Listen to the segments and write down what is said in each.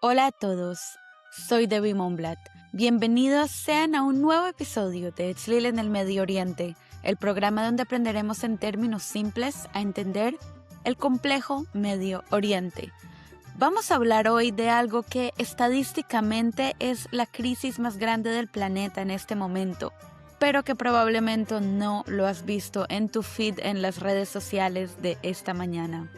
Hola a todos, soy Debbie Monblat. Bienvenidos sean a un nuevo episodio de Tzlil en el Medio Oriente, el programa donde aprenderemos en términos simples a entender el complejo Medio Oriente. Vamos a hablar hoy de algo que estadísticamente es la crisis más grande del planeta en este momento, pero que probablemente no lo has visto en tu feed en las redes sociales de esta mañana.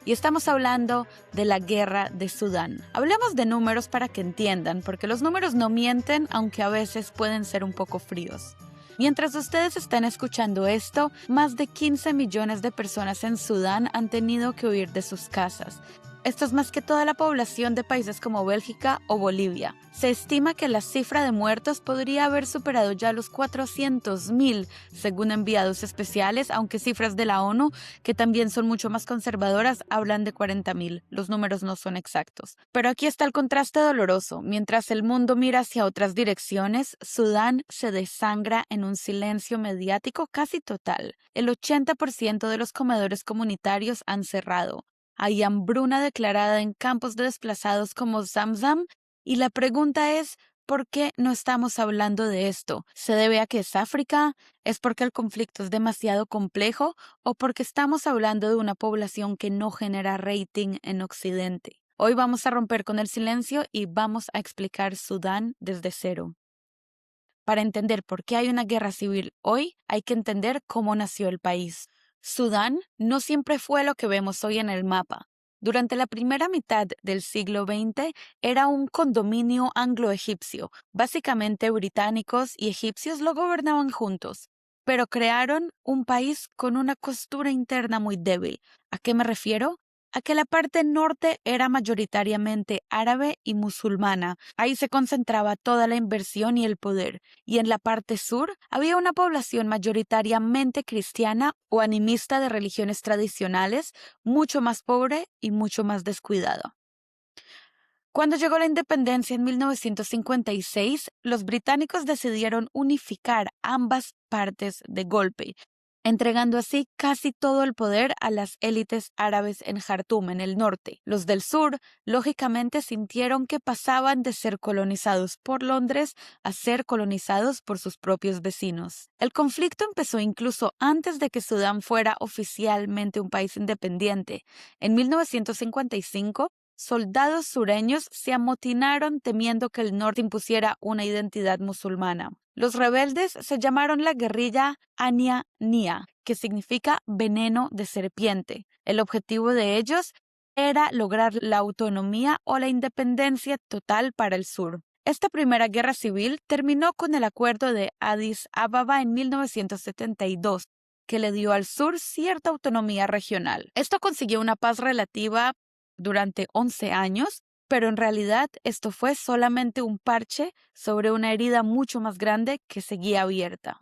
Y estamos hablando de la guerra de Sudán. Hablemos de números para que entiendan, porque los números no mienten, aunque a veces pueden ser un poco fríos. Mientras ustedes están escuchando esto, más de 15 millones de personas en Sudán han tenido que huir de sus casas. Esto es más que toda la población de países como Bélgica o Bolivia. Se estima que la cifra de muertos podría haber superado ya los 400.000, según enviados especiales, aunque cifras de la ONU, que también son mucho más conservadoras, hablan de 40.000. Los números no son exactos. Pero aquí está el contraste doloroso. Mientras el mundo mira hacia otras direcciones, Sudán se desangra en un silencio mediático casi total. El 80% de los comedores comunitarios han cerrado. Hay hambruna declarada en campos de desplazados como Zamzam y la pregunta es, ¿por qué no estamos hablando de esto? ¿Se debe a que es África? ¿Es porque el conflicto es demasiado complejo? ¿O porque estamos hablando de una población que no genera rating en Occidente? Hoy vamos a romper con el silencio y vamos a explicar Sudán desde cero. Para entender por qué hay una guerra civil hoy, hay que entender cómo nació el país. Sudán no siempre fue lo que vemos hoy en el mapa. Durante la primera mitad del siglo XX era un condominio anglo-egipcio. Básicamente británicos y egipcios lo gobernaban juntos, pero crearon un país con una costura interna muy débil. ¿A qué me refiero? A que la parte norte era mayoritariamente árabe y musulmana. Ahí se concentraba toda la inversión y el poder. Y en la parte sur había una población mayoritariamente cristiana o animista de religiones tradicionales, mucho más pobre y mucho más descuidado. Cuando llegó la independencia en 1956, los británicos decidieron unificar ambas partes de golpe, entregando así casi todo el poder a las élites árabes en Jartum, en el norte. Los del sur, lógicamente, sintieron que pasaban de ser colonizados por Londres a ser colonizados por sus propios vecinos. El conflicto empezó incluso antes de que Sudán fuera oficialmente un país independiente. En 1955, soldados sureños se amotinaron temiendo que el norte impusiera una identidad musulmana. Los rebeldes se llamaron la guerrilla Ania Nia, que significa veneno de serpiente. El objetivo de ellos era lograr la autonomía o la independencia total para el sur. Esta primera guerra civil terminó con el acuerdo de Addis Ababa en 1972, que le dio al sur cierta autonomía regional. Esto consiguió una paz relativa durante 11 años, pero en realidad esto fue solamente un parche sobre una herida mucho más grande que seguía abierta.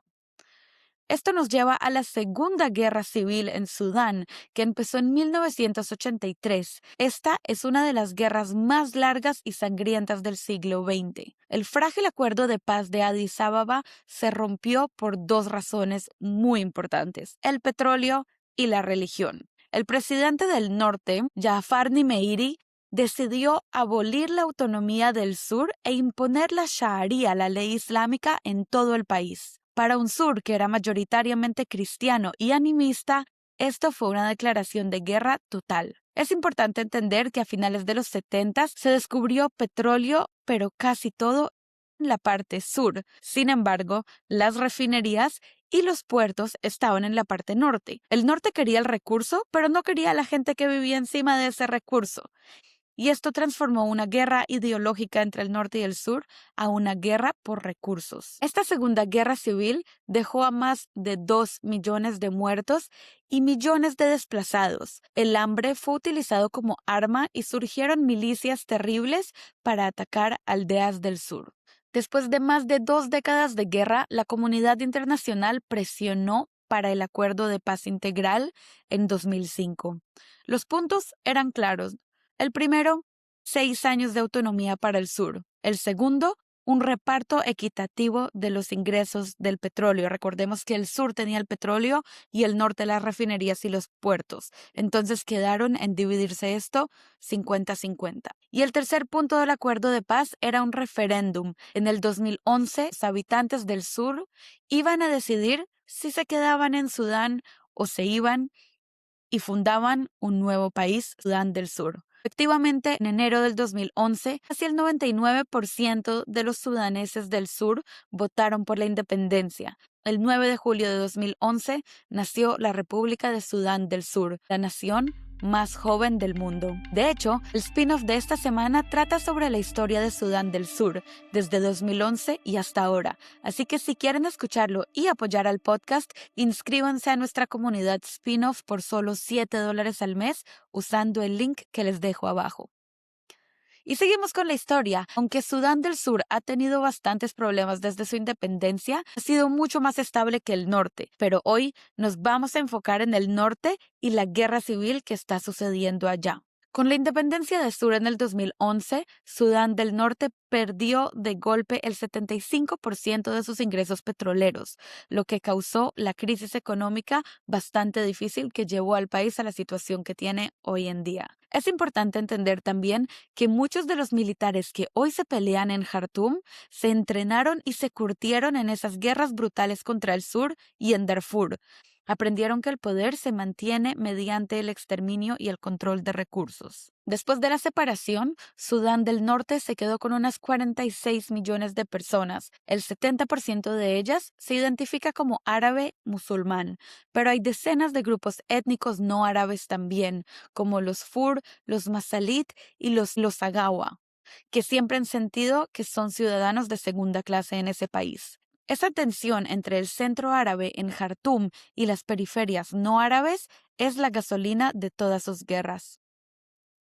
Esto nos lleva a la Segunda Guerra Civil en Sudán, que empezó en 1983. Esta es una de las guerras más largas y sangrientas del siglo XX. El frágil acuerdo de paz de Addis Ababa se rompió por dos razones muy importantes: el petróleo y la religión. El presidente del norte, Jafar Nimeiri, decidió abolir la autonomía del sur e imponer la Sharia, la ley islámica, en todo el país. Para un sur que era mayoritariamente cristiano y animista, esto fue una declaración de guerra total. Es importante entender que a finales de los 70 se descubrió petróleo, pero casi todo en la parte sur. Sin embargo, las refinerías y los puertos estaban en la parte norte. El norte quería el recurso, pero no quería a la gente que vivía encima de ese recurso. Y esto transformó una guerra ideológica entre el norte y el sur a una guerra por recursos. Esta segunda guerra civil dejó a más de 2 millones de muertos y millones de desplazados. El hambre fue utilizado como arma y surgieron milicias terribles para atacar aldeas del sur. Después de más de 2 décadas de guerra, la comunidad internacional presionó para el acuerdo de paz integral en 2005. Los puntos eran claros. El primero, 6 años de autonomía para el sur. El segundo, un reparto equitativo de los ingresos del petróleo. Recordemos que el sur tenía el petróleo y el norte las refinerías y los puertos. Entonces quedaron en dividirse esto 50-50. Y el tercer punto del acuerdo de paz era un referéndum. En el 2011, los habitantes del sur iban a decidir si se quedaban en Sudán o se iban y fundaban un nuevo país, Sudán del Sur. Efectivamente, en enero del 2011, casi el 99% de los sudaneses del sur votaron por la independencia. El 9 de julio de 2011 nació la República de Sudán del Sur, la nación más joven del mundo. De hecho, el spin-off de esta semana trata sobre la historia de Sudán del Sur, desde 2011 y hasta ahora. Así que si quieren escucharlo y apoyar al podcast, inscríbanse a nuestra comunidad spin-off por solo $7 al mes usando el link que les dejo abajo. Y seguimos con la historia. Aunque Sudán del Sur ha tenido bastantes problemas desde su independencia, ha sido mucho más estable que el norte. Pero hoy nos vamos a enfocar en el norte y la guerra civil que está sucediendo allá. Con la independencia de Sur en el 2011, Sudán del Norte perdió de golpe el 75% de sus ingresos petroleros, lo que causó la crisis económica bastante difícil que llevó al país a la situación que tiene hoy en día. Es importante entender también que muchos de los militares que hoy se pelean en Jartum se entrenaron y se curtieron en esas guerras brutales contra el sur y en Darfur. Aprendieron que el poder se mantiene mediante el exterminio y el control de recursos. Después de la separación, Sudán del Norte se quedó con unas 46 millones de personas. El 70% de ellas se identifica como árabe musulmán, pero hay decenas de grupos étnicos no árabes también, como los Fur, los Masalit y los Agawa, que siempre han sentido que son ciudadanos de segunda clase en ese país. Esa tensión entre el centro árabe en Jartum y las periferias no árabes es la gasolina de todas sus guerras.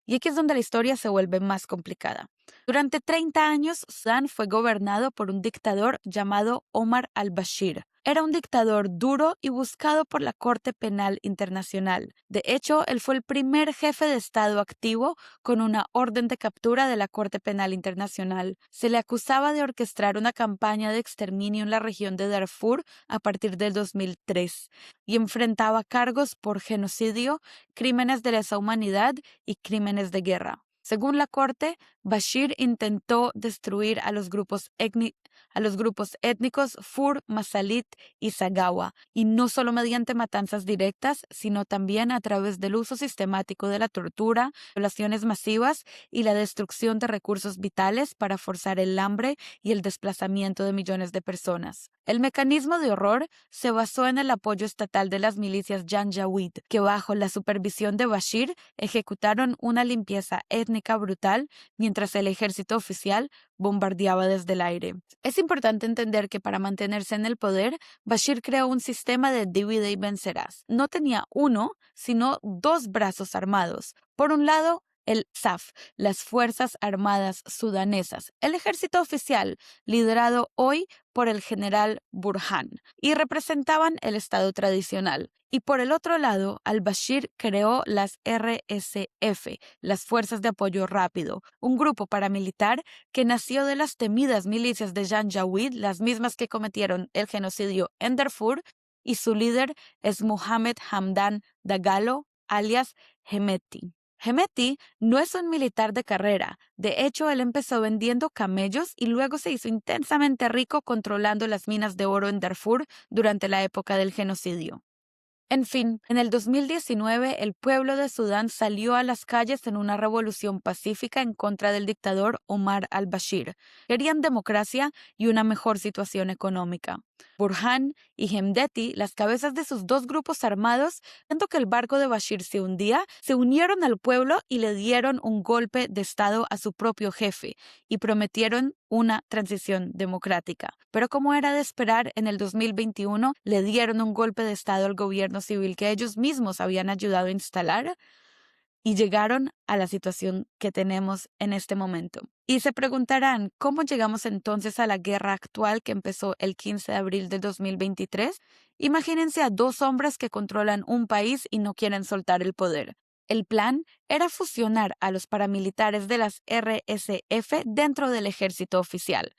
Y aquí es donde la historia se vuelve más complicada. Durante 30 años, Sudán fue gobernado por un dictador llamado Omar al-Bashir. Era un dictador duro y buscado por la Corte Penal Internacional. De hecho, él fue el primer jefe de Estado activo con una orden de captura de la Corte Penal Internacional. Se le acusaba de orquestar una campaña de exterminio en la región de Darfur a partir del 2003 y enfrentaba cargos por genocidio, crímenes de lesa humanidad y crímenes de guerra. Según la corte, Bashir intentó destruir a los grupos étnicos Fur, Masalit y Sagawa, y no solo mediante matanzas directas, sino también a través del uso sistemático de la tortura, violaciones masivas y la destrucción de recursos vitales para forzar el hambre y el desplazamiento de millones de personas. El mecanismo de horror se basó en el apoyo estatal de las milicias Janjaweed, que bajo la supervisión de Bashir ejecutaron una limpieza étnica brutal mientras el ejército oficial bombardeaba desde el aire. Es importante entender que para mantenerse en el poder, Bashir creó un sistema de divide y vencerás. No tenía uno, sino dos brazos armados. Por un lado, el SAF, las Fuerzas Armadas Sudanesas, el ejército oficial, liderado hoy por el general Burhan, y representaban el Estado tradicional. Y por el otro lado, al-Bashir creó las RSF, las Fuerzas de Apoyo Rápido, un grupo paramilitar que nació de las temidas milicias de Janjaweed, las mismas que cometieron el genocidio en Darfur, y su líder es Mohamed Hamdan Dagalo, alias Hemeti. Hemeti no es un militar de carrera. De hecho, él empezó vendiendo camellos y luego se hizo intensamente rico controlando las minas de oro en Darfur durante la época del genocidio. En fin, en el 2019 el pueblo de Sudán salió a las calles en una revolución pacífica en contra del dictador Omar al-Bashir. Querían democracia y una mejor situación económica. Burhan y Hemdeti, las cabezas de sus dos grupos armados, viendo que el barco de Bashir se hundía, se unieron al pueblo y le dieron un golpe de estado a su propio jefe y prometieron una transición democrática. Pero como era de esperar, en el 2021 le dieron un golpe de estado al gobierno civil que ellos mismos habían ayudado a instalar y llegaron a la situación que tenemos en este momento. Y se preguntarán, ¿cómo llegamos entonces a la guerra actual que empezó el 15 de abril del 2023? Imagínense a dos hombres que controlan un país y no quieren soltar el poder. El plan era fusionar a los paramilitares de las RSF dentro del ejército oficial.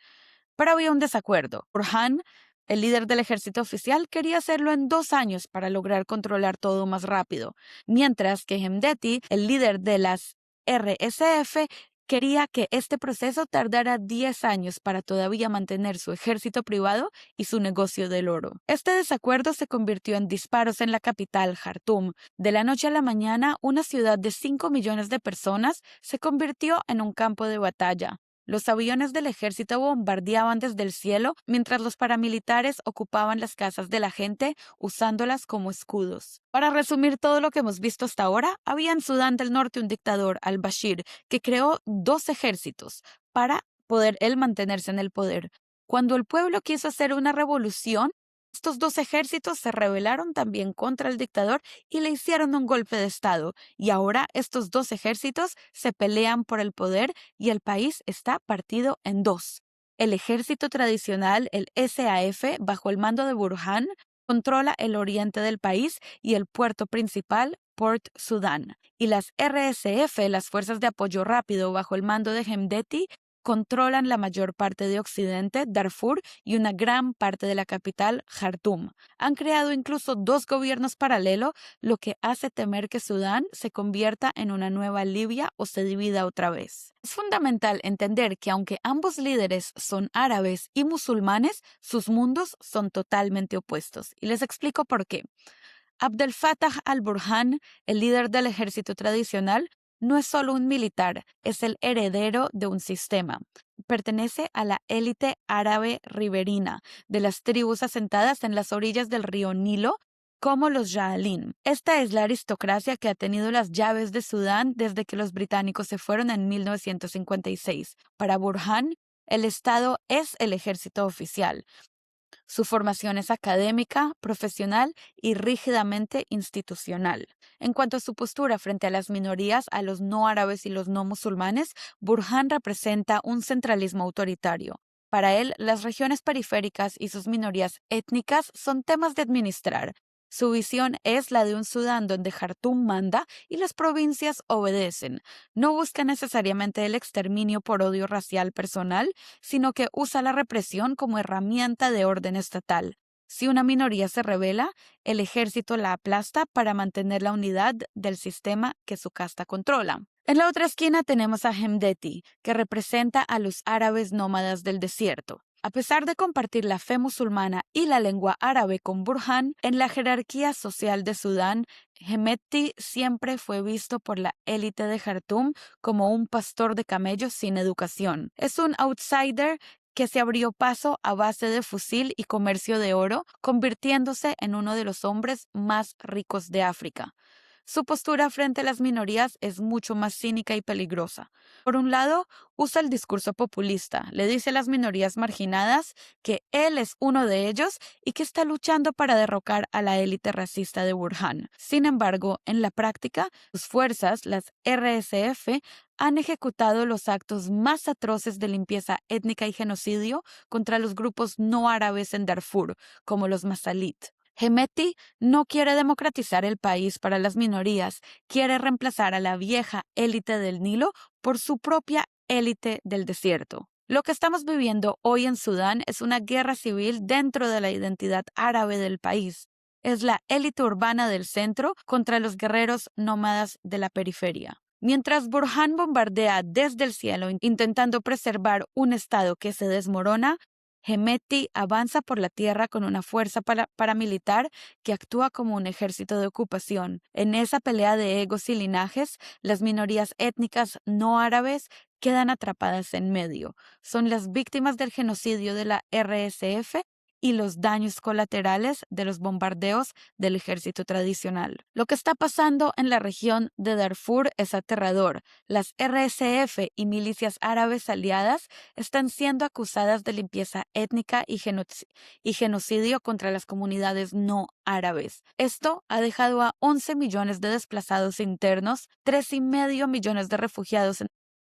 Pero había un desacuerdo. Burhan, el líder del ejército oficial, quería hacerlo en 2 años para lograr controlar todo más rápido, mientras que Hemedti, el líder de las RSF, quería que este proceso tardara 10 años para todavía mantener su ejército privado y su negocio del oro. Este desacuerdo se convirtió en disparos en la capital, Jartum. De la noche a la mañana, una ciudad de 5 millones de personas se convirtió en un campo de batalla. Los aviones del ejército bombardeaban desde el cielo mientras los paramilitares ocupaban las casas de la gente usándolas como escudos. Para resumir todo lo que hemos visto hasta ahora, había en Sudán del Norte un dictador, al-Bashir, que creó 2 ejércitos para poder él mantenerse en el poder. Cuando el pueblo quiso hacer una revolución, estos 2 ejércitos se rebelaron también contra el dictador y le hicieron un golpe de estado. Y ahora estos 2 ejércitos se pelean por el poder y el país está partido en dos. El ejército tradicional, el SAF, bajo el mando de Burhan, controla el oriente del país y el puerto principal, Port Sudán. Y las RSF, las fuerzas de apoyo rápido bajo el mando de Hemedti, controlan la mayor parte de Occidente, Darfur, y una gran parte de la capital, Jartum. Han creado incluso 2 gobiernos paralelos, lo que hace temer que Sudán se convierta en una nueva Libia o se divida otra vez. Es fundamental entender que aunque ambos líderes son árabes y musulmanes, sus mundos son totalmente opuestos. Y les explico por qué. Abdel Fattah al-Burhan, el líder del ejército tradicional, no es solo un militar, es el heredero de un sistema. Pertenece a la élite árabe riberina, de las tribus asentadas en las orillas del río Nilo, como los Ja'alin. Esta es la aristocracia que ha tenido las llaves de Sudán desde que los británicos se fueron en 1956. Para Burhan, el Estado es el ejército oficial. Su formación es académica, profesional y rígidamente institucional. En cuanto a su postura frente a las minorías, a los no árabes y los no musulmanes, Burhan representa un centralismo autoritario. Para él, las regiones periféricas y sus minorías étnicas son temas de administrar. Su visión es la de un Sudán donde Jartum manda y las provincias obedecen. No busca necesariamente el exterminio por odio racial personal, sino que usa la represión como herramienta de orden estatal. Si una minoría se rebela, el ejército la aplasta para mantener la unidad del sistema que su casta controla. En la otra esquina tenemos a Hemedti, que representa a los árabes nómadas del desierto. A pesar de compartir la fe musulmana y la lengua árabe con Burhan, en la jerarquía social de Sudán, Hemedti siempre fue visto por la élite de Jartum como un pastor de camellos sin educación. Es un outsider que se abrió paso a base de fusil y comercio de oro, convirtiéndose en uno de los hombres más ricos de África. Su postura frente a las minorías es mucho más cínica y peligrosa. Por un lado, usa el discurso populista, le dice a las minorías marginadas que él es uno de ellos y que está luchando para derrocar a la élite racista de Burhan. Sin embargo, en la práctica, sus fuerzas, las RSF, han ejecutado los actos más atroces de limpieza étnica y genocidio contra los grupos no árabes en Darfur, como los Masalit. Hemedti no quiere democratizar el país para las minorías, quiere reemplazar a la vieja élite del Nilo por su propia élite del desierto. Lo que estamos viviendo hoy en Sudán es una guerra civil dentro de la identidad árabe del país. Es la élite urbana del centro contra los guerreros nómadas de la periferia. Mientras Burhan bombardea desde el cielo intentando preservar un estado que se desmorona, Hemedti avanza por la tierra con una fuerza paramilitar que actúa como un ejército de ocupación. En esa pelea de egos y linajes, las minorías étnicas no árabes quedan atrapadas en medio. Son las víctimas del genocidio de la RSF y los daños colaterales de los bombardeos del ejército tradicional. Lo que está pasando en la región de Darfur es aterrador. Las RSF y milicias árabes aliadas están siendo acusadas de limpieza étnica y genocidio contra las comunidades no árabes. Esto ha dejado a 11 millones de desplazados internos, 3,5 millones de refugiados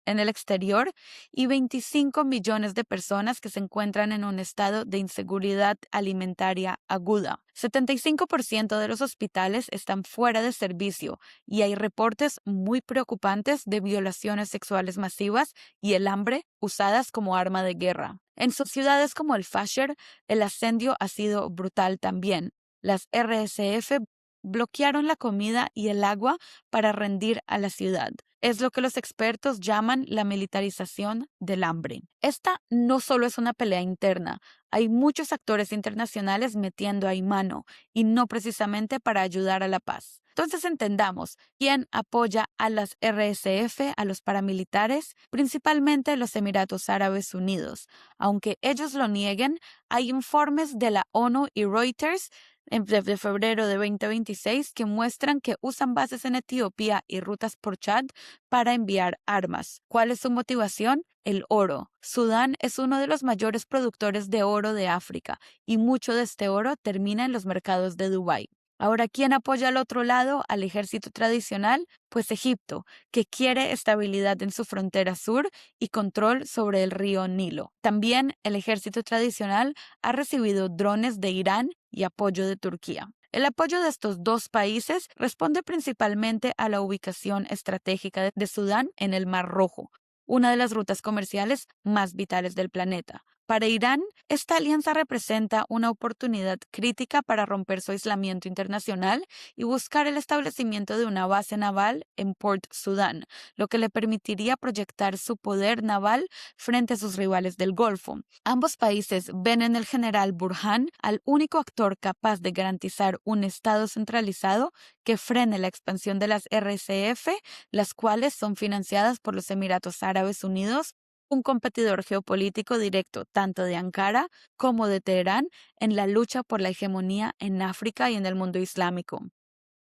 en el exterior y 25 millones de personas que se encuentran en un estado de inseguridad alimentaria aguda. 75% de los hospitales están fuera de servicio y hay reportes muy preocupantes de violaciones sexuales masivas y el hambre usadas como arma de guerra. En sus ciudades como el Fasher, el asedio ha sido brutal también. Las RSF bloquearon la comida y el agua para rendir a la ciudad. Es lo que los expertos llaman la militarización del hambre. Esta no solo es una pelea interna, hay muchos actores internacionales metiendo ahí mano, y no precisamente para ayudar a la paz. Entonces entendamos, ¿quién apoya a las RSF, a los paramilitares? Principalmente los Emiratos Árabes Unidos. Aunque ellos lo nieguen, hay informes de la ONU y Reuters de febrero de 2026 que muestran que usan bases en Etiopía y rutas por Chad para enviar armas. ¿Cuál es su motivación? El oro. Sudán es uno de los mayores productores de oro de África y mucho de este oro termina en los mercados de Dubái. Ahora, ¿quién apoya al otro lado, al ejército tradicional? Pues Egipto, que quiere estabilidad en su frontera sur y control sobre el río Nilo. También el ejército tradicional ha recibido drones de Irán y apoyo de Turquía. El apoyo de estos dos países responde principalmente a la ubicación estratégica de Sudán en el Mar Rojo, una de las rutas comerciales más vitales del planeta. Para Irán, esta alianza representa una oportunidad crítica para romper su aislamiento internacional y buscar el establecimiento de una base naval en Port Sudán, lo que le permitiría proyectar su poder naval frente a sus rivales del Golfo. Ambos países ven en el general Burhan al único actor capaz de garantizar un Estado centralizado que frene la expansión de las RSF, las cuales son financiadas por los Emiratos Árabes Unidos, un competidor geopolítico directo tanto de Ankara como de Teherán en la lucha por la hegemonía en África y en el mundo islámico.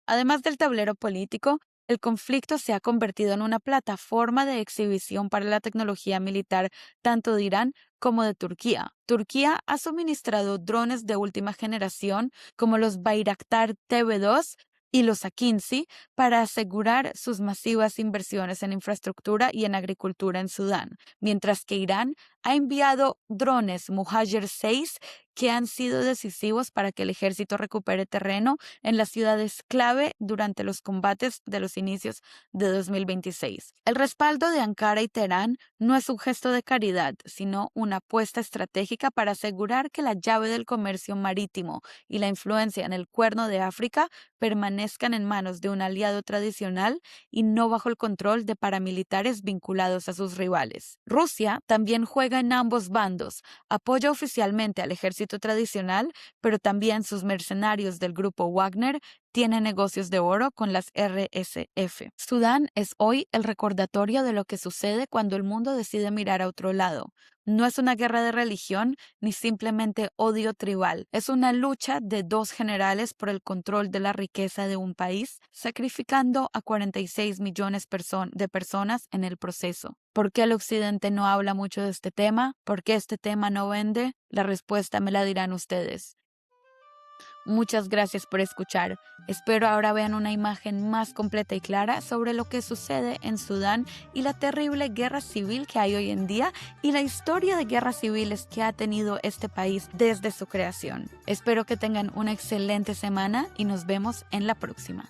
Además del tablero político, el conflicto se ha convertido en una plataforma de exhibición para la tecnología militar tanto de Irán como de Turquía. Turquía ha suministrado drones de última generación como los Bayraktar TB2 y los A-15 para asegurar sus masivas inversiones en infraestructura y en agricultura en Sudán, mientras que Irán ha enviado drones Muhajir 6 que han sido decisivos para que el ejército recupere terreno en las ciudades clave durante los combates de los inicios de 2026. El respaldo de Ankara y Teherán no es un gesto de caridad, sino una apuesta estratégica para asegurar que la llave del comercio marítimo y la influencia en el Cuerno de África permanezcan en manos de un aliado tradicional y no bajo el control de paramilitares vinculados a sus rivales. Rusia también juega en ambos bandos, apoya oficialmente al ejército tradicional, pero también sus mercenarios del grupo Wagner tienen negocios de oro con las RSF. Sudán es hoy el recordatorio de lo que sucede cuando el mundo decide mirar a otro lado. No es una guerra de religión ni simplemente odio tribal. Es una lucha de dos generales por el control de la riqueza de un país, sacrificando a 46 millones de personas en el proceso. ¿Por qué el Occidente no habla mucho de este tema? ¿Por qué este tema no vende? La respuesta me la dirán ustedes. Muchas gracias por escuchar. Espero ahora vean una imagen más completa y clara sobre lo que sucede en Sudán y la terrible guerra civil que hay hoy en día y la historia de guerras civiles que ha tenido este país desde su creación. Espero que tengan una excelente semana y nos vemos en la próxima.